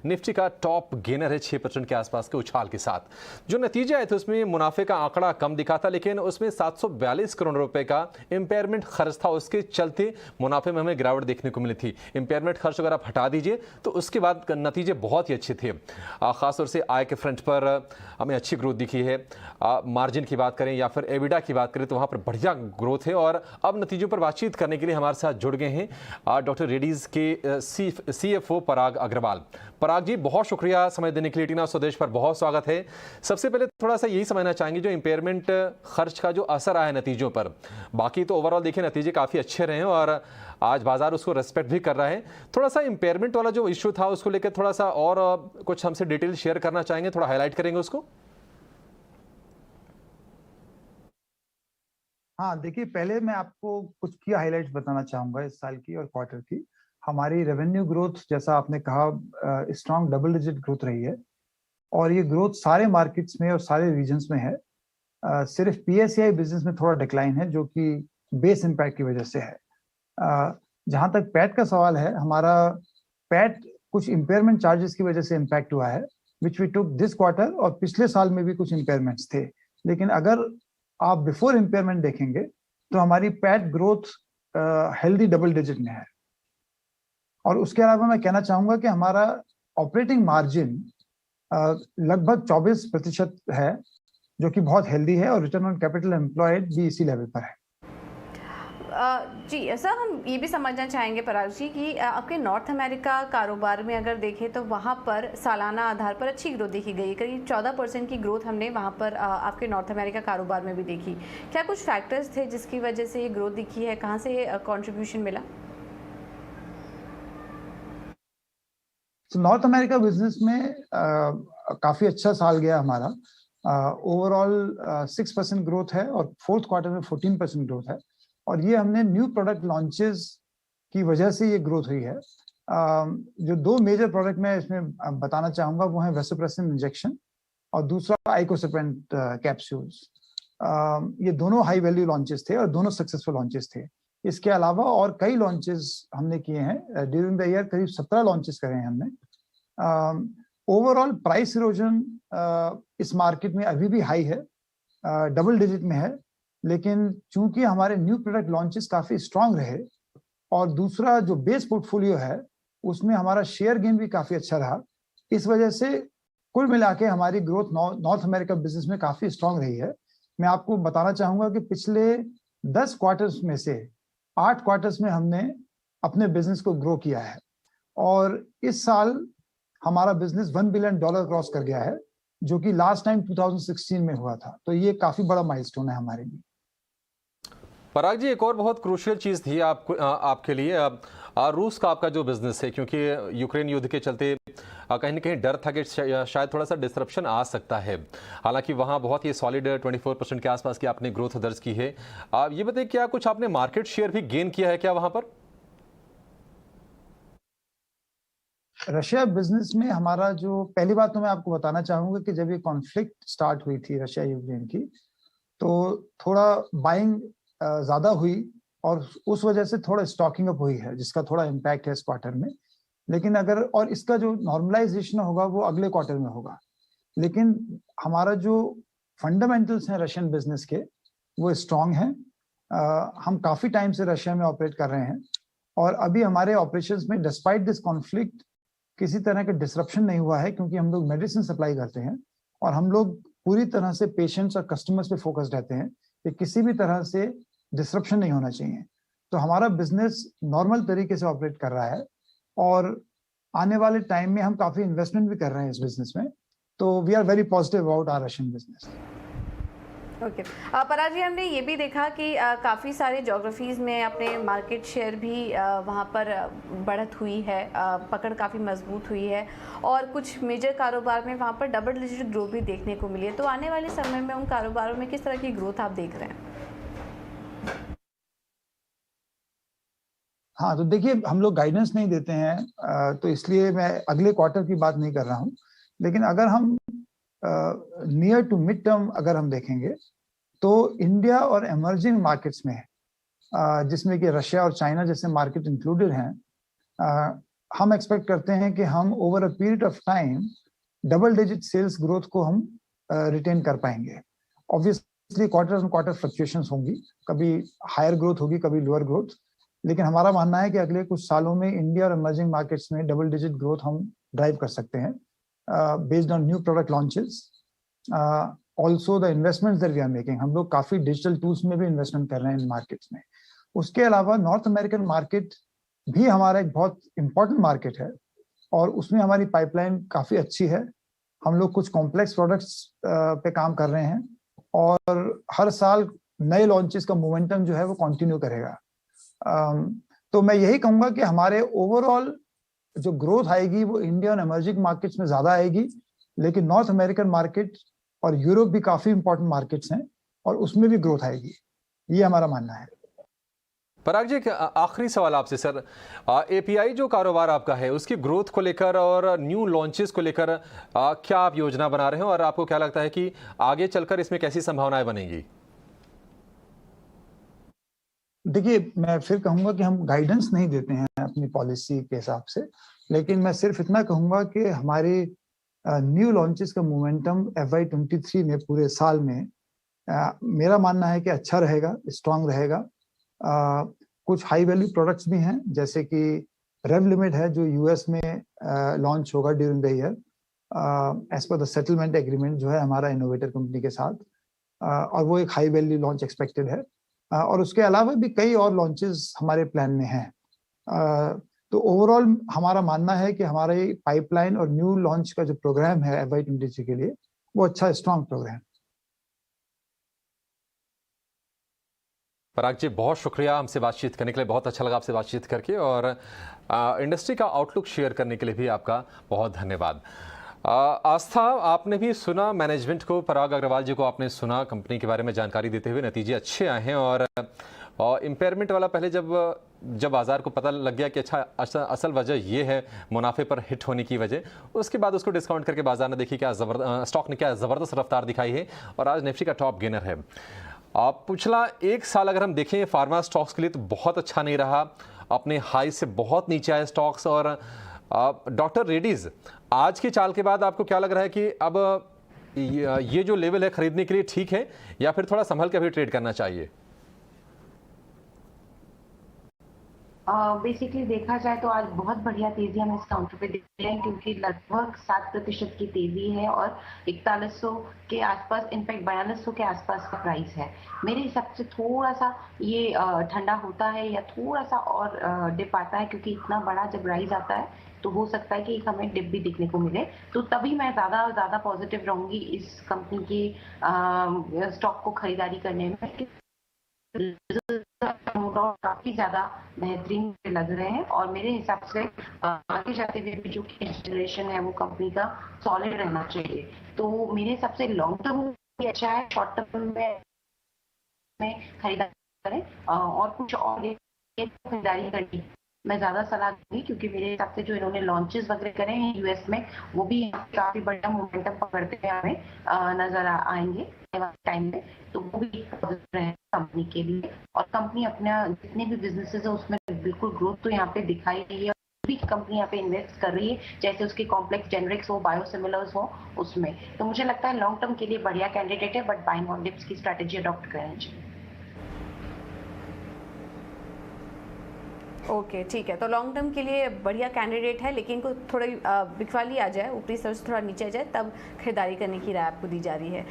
Nifty का top gainer है 6% के आसपास के उछाल के साथ। जो नतीजे आए थे उसमें मुनाफे का आंकड़ा कम दिखा था, लेकिन उसमें 742 करोड़ रुपए का इंपेयरमेंट खर्च था। उसके चलते मुनाफे में हमें गिरावट देखने को मिली थी। इंपेयरमेंट खर्च अगर आप हटा दीजिए तो उसके बाद नतीजे बहुत ही अच्छे थे। खासतौर से आय के फ्रंट पर हमें अच्छी ग्रोथ दिखी है। मार्जिन की बात करें या फिर एबिडा की बात करें तो वहाँ पर बढ़िया ग्रोथ है। और अब नतीजों पर बातचीत करने के लिए हमारे साथ जुड़ गए हैं डॉक्टर रेड्डीज के CFO पराग अग्रवाल। पराग जी, बहुत शुक्रिया समय देने के लिए। टीना स्वदेश पर बहुत स्वागत है। सबसे पहले थोड़ा सा यही समझना चाहेंगे जो इंपेयरमेंट खर्च का जो असर आया नतीजों पर, बाकी तो ओवरऑल देखिए नतीजे काफ़ी अच्छे रहे हैं और आज बाजार उसको रेस्पेक्ट भी कर रहा है। थोड़ा सा इंपेयरमेंट वाला जो इश्यू था उसको लेकर थोड़ा सा और कुछ हमसे डिटेल शेयर करना चाहेंगे, थोड़ा हाईलाइट करेंगे उसको। हाँ, देखिए, पहले मैं आपको कुछ की हाइलाइट्स बताना चाहूंगा इस साल की और क्वार्टर की। हमारी रेवेन्यू ग्रोथ, जैसा आपने कहा, स्ट्रॉन्ग डबल डिजिट ग्रोथ रही है और ये ग्रोथ सारे मार्केट्स में और सारे रीजन्स में है। सिर्फ PSCI बिजनेस में थोड़ा डिक्लाइन है जो कि बेस इम्पैक्ट की वजह से है। जहां तक पैट का सवाल है, हमारा पैट कुछ इम्पेयरमेंट चार्जेस की वजह से इम्पैक्ट हुआ है, which we took this quarter, और पिछले साल में भी कुछ इम्पेयरमेंट्स थे। लेकिन अगर आप बिफोर इम्पेयरमेंट देखेंगे तो हमारी PAT growth healthy double digit में है। और उसके अलावा मैं कहना चाहूंगा कि हमारा ऑपरेटिंग मार्जिन लगभग 24% है, जो कि बहुत हेल्दी है, और रिटर्न ऑन कैपिटल एम्प्लॉयड भी इसी लेवल पर है। जी सर, हम ये भी समझना चाहेंगे पराग जी कि आपके नॉर्थ अमेरिका कारोबार में अगर देखें तो वहाँ पर सालाना आधार पर अच्छी ग्रोथ देखी गई है। करीब 14% की ग्रोथ हमने वहाँ पर आपके नॉर्थ अमेरिका कारोबार में भी देखी। क्या कुछ फैक्टर्स थे जिसकी वजह से ये ग्रोथ दिखी है? कहाँ से कंट्रीब्यूशन मिला? तो नॉर्थ अमेरिका बिजनेस में काफी अच्छा साल गया हमारा। ओवरऑल 6% ग्रोथ है और फोर्थ क्वार्टर में 14% ग्रोथ है, और ये हमने न्यू प्रोडक्ट लॉन्चेस की वजह से ये ग्रोथ हुई है। जो दो मेजर प्रोडक्ट मैं इसमें बताना चाहूंगा वो है वेसोप्रेसिन इंजेक्शन और दूसरा आइकोसेप्रेंट कैप्सूल्स। ये दोनों हाई वैल्यू लॉन्चेस थे और दोनों सक्सेसफुल लॉन्चेस थे। इसके अलावा और कई लॉन्चेस हमने किए हैं ड्यूरिंग द ईयर। करीब 17 लॉन्चेस करे हैं हमने। ओवरऑल प्राइस इरोजन इस मार्केट में अभी भी हाई है, डबल डिजिट में है, लेकिन चूंकि हमारे न्यू प्रोडक्ट लॉन्चेस काफी स्ट्रांग रहे और दूसरा जो बेस पोर्टफोलियो है उसमें हमारा शेयर गेन भी काफी अच्छा रहा, इस वजह से कुल मिला के हमारी ग्रोथ नॉर्थ अमेरिका बिजनेस में काफी स्ट्रांग रही है। मैं आपको बताना चाहूंगा कि पिछले 10 क्वार्टर्स में से 8 क्वार्टर्स में हमने अपने बिजनेस को ग्रो किया है, और इस साल हमारा बिजनेस $1 बिलियन क्रॉस कर गया है, जो कि लास्ट टाइम 2016 में हुआ था। तो ये काफी बड़ा माइलस्टोन है हमारे लिए। पराग जी, एक और बहुत क्रूशियल चीज़ थी आपके लिए, रूस का आपका जो बिजनेस है, क्योंकि यूक्रेन युद्ध के चलते कहीं ना कहीं डर था कि शायद थोड़ा सा डिसरप्शन आ सकता है। हालांकि वहाँ बहुत ही सॉलिड 24% के आसपास की आपने ग्रोथ दर्ज की है। आप ये बताइए, क्या कुछ आपने मार्केट शेयर भी गेन किया है क्या वहाँ पर? रशिया बिजनेस में हमारा जो, पहली बात तो मैं आपको बताना चाहूंगा कि जब ये कॉन्फ्लिक्ट स्टार्ट हुई थी रशिया यूक्रेन की, तो थोड़ा बाइंग ज्यादा हुई और उस वजह से थोड़ा स्टॉकिंग अप हुई है, जिसका थोड़ा इम्पैक्ट है इस क्वार्टर में। लेकिन अगर, और इसका जो नॉर्मलाइजेशन होगा वो अगले क्वार्टर में होगा। लेकिन हमारा जो फंडामेंटल्स हैं रशियन बिजनेस के, वो स्ट्रांग हैं। हम काफी टाइम से रशिया में ऑपरेट कर रहे हैं और अभी हमारे ऑपरेशंस में डिस्पाइट दिस कॉन्फ्लिक्ट किसी तरह का डिसरप्शन नहीं हुआ है, क्योंकि हम लोग मेडिसिन सप्लाई करते हैं और हम लोग पूरी तरह से पेशेंट्स और कस्टमर्स पे फोकस रहते हैं कि किसी भी तरह से डिसरप्शन नहीं होना चाहिए। तो हमारा बिजनेस नॉर्मल तरीके से ऑपरेट कर रहा है और आने वाले टाइम में हम काफी इन्वेस्टमेंट भी कर रहे हैं इस बिजनेस में। तो we are very positive about our Russian business. Okay, Parag ji, हमने ये भी देखा कि काफ़ी सारे ज्योग्राफीज़ में अपने मार्केट शेयर भी वहाँ पर बढ़त हुई है, पकड़ काफ़ी मजबूत हुई है और कुछ मेजर कारोबार में वहाँ पर डबल डिजिट ग्रोथ भी देखने को मिली है। तो आने वाले समय में उन कारोबारों में किस तरह की ग्रोथ आप देख रहे हैं? हाँ, तो देखिए, हम लोग गाइडेंस नहीं देते हैं, तो इसलिए मैं अगले क्वार्टर की बात नहीं कर रहा हूँ। लेकिन अगर हम नियर टू मिड टर्म अगर हम देखेंगे तो इंडिया और इमर्जिंग मार्केट्स में, जिसमें कि रशिया और चाइना जैसे मार्केट इंक्लूडेड हैं, हम एक्सपेक्ट करते हैं कि हम over a period of time double digit sales growth को हम रिटेन कर पाएंगे। Obviously quarter on quarter fluctuations होंगी, कभी हायर ग्रोथ होगी, कभी लोअर ग्रोथ, लेकिन हमारा मानना है कि अगले कुछ सालों में इंडिया और इमर्जिंग मार्केट्स में डबल डिजिट ग्रोथ हम ड्राइव कर सकते हैं based on new product launches. Also the investments that we are making, हम लोग काफी डिजिटल टूल्स में भी इन्वेस्टमेंट कर रहे हैं इन मार्केट्स में। उसके अलावा नॉर्थ अमेरिकन मार्केट भी हमारा एक बहुत इंपॉर्टेंट मार्केट है और उसमें हमारी पाइपलाइन काफी अच्छी है। हम लोग कुछ कॉम्प्लेक्स प्रोडक्ट्स पे काम कर रहे हैं और हर साल नए लॉन्चेस का मोमेंटम जो है वो कंटिन्यू करेगा। तो मैं यही कहूंगा कि हमारे ओवरऑल जो ग्रोथ आएगी वो इंडिया और इमर्जिंग मार्केट्स में ज्यादा आएगी, लेकिन नॉर्थ अमेरिकन मार्केट और यूरोप भी काफी इंपॉर्टेंट मार्केट्स हैं और उसमें भी ग्रोथ आएगी, ये हमारा मानना है। पराग जी, आखिरी सवाल आपसे सर, एपीआई जो कारोबार आपका है उसकी ग्रोथ को लेकर और न्यू लॉन्चेस को लेकर क्या आप योजना बना रहे हैं और आपको क्या लगता है कि आगे चलकर इसमें कैसी संभावनाएं बनेंगी? देखिए, मैं फिर कहूंगा कि हम गाइडेंस नहीं देते हैं अपनी पॉलिसी के हिसाब से, लेकिन मैं सिर्फ इतना कहूंगा कि हमारे न्यू लॉन्चेस का मोमेंटम FY23 में पूरे साल में मेरा मानना है कि अच्छा रहेगा, स्ट्रांग रहेगा। कुछ हाई वैल्यू प्रोडक्ट्स भी हैं, जैसे कि रेवलिमिट है जो यूएस में लॉन्च होगा during the year as per the settlement agreement जो है हमारा इनोवेटर कंपनी के साथ, और वो एक हाई वैल्यू लॉन्च एक्सपेक्टेड है। और उसके अलावा भी कई और लॉन्चेस हमारे प्लान में हैं। तो ओवरऑल हमारा मानना है कि हमारे पाइपलाइन और न्यू लॉन्च का जो प्रोग्राम है FY23 के लिए वो अच्छा स्ट्रांग प्रोग्राम। पराग जी, बहुत शुक्रिया हमसे बातचीत करने के लिए, बहुत अच्छा लगा आपसे बातचीत करके, और इंडस्ट्री का आउटलुक शेयर करने के लिए भी आपका बहुत धन्यवाद। आस्था, आपने भी सुना मैनेजमेंट को, पराग अग्रवाल जी को आपने सुना कंपनी के बारे में जानकारी देते हुए। नतीजे अच्छे आए हैं और इम्पेयरमेंट वाला पहले जब बाजार को पता लग गया कि अच्छा असल वजह ये है मुनाफे पर हिट होने की वजह, उसके बाद उसको डिस्काउंट करके बाजार ने देखी क्या स्टॉक ने क्या ज़बरदस्त रफ्तार दिखाई है और आज निफ्टी का टॉप गेनर है। पिछला एक साल अगर हम देखें फार्मा स्टॉक्स के लिए तो बहुत अच्छा नहीं रहा, अपने हाई से बहुत नीचे आए स्टॉक्स। और डॉक्टर रेड्डीज, आज की चाल के बाद आपको क्या लग रहा है कि अब ये जो लेवल है खरीदने के लिए ठीक है या फिर थोड़ा संभल के भी ट्रेड करना चाहिए? बेसिकली देखा जाए तो आज बहुत बढ़िया तेजी हम इस काउंटर पे देख रहे हैं, क्योंकि लगभग 7% की तेजी है और 4100 के आसपास, इनफैक्ट 4200 के आसपास का प्राइस है। मेरे हिसाब से थोड़ा सा ये ठंडा होता है या थोड़ा सा और डिप आता है, क्योंकि इतना बड़ा जब राइज आता है तो हो सकता है कि एक हमें डिप भी दिखने को मिले। तो तभी मैं ज्यादा पॉजिटिव रहूंगी इस कंपनी की स्टॉक को खरीदारी करने में। काफी ज्यादा बेहतरीन लग रहे हैं और मेरे हिसाब से आगे जाते हुए भी जो कैश जनरेशन है वो कंपनी का सॉलिड रहना चाहिए। तो मेरे हिसाब से लॉन्ग टर्म भी अच्छा है, शॉर्ट टर्म में खरीदारी करें और कुछ और खरीदारी करनी मैं ज्यादा सलाह दूंगी, क्योंकि मेरे हिसाब से जो इन्होंने लॉन्चेस वगैरह करे हैं यूएस में वो भी काफी बड़ा मोमेंटम पकड़ते हुए हमें नजर आएंगे टाइम में। तो वो भी पॉजिटिव है कंपनी के लिए, और कंपनी अपना जितने भी बिजनेसेस है उसमें बिल्कुल ग्रोथ तो यहाँ पे दिखाई रही है। भी कंपनी यहाँ पे इन्वेस्ट कर रही है, जैसे उसके कॉम्प्लेक्स जेनरिक्स हो, बायोसिमिलर्स हो उसमें। तो मुझे लगता है लॉन्ग टर्म के लिए बढ़िया कैंडिडेट है, बट बाइंग ऑन डिप्स की स्ट्रेटेजी अडॉप्ट करनी चाहिए। ओके, ठीक है। तो लॉन्ग टर्म के लिए बढ़िया कैंडिडेट है, लेकिन को थोड़ी बिकवाली आ जाए, ऊपरी स्तर से थोड़ा नीचे आ जाए, तब खरीदारी करने की राय आपको दी जा रही है।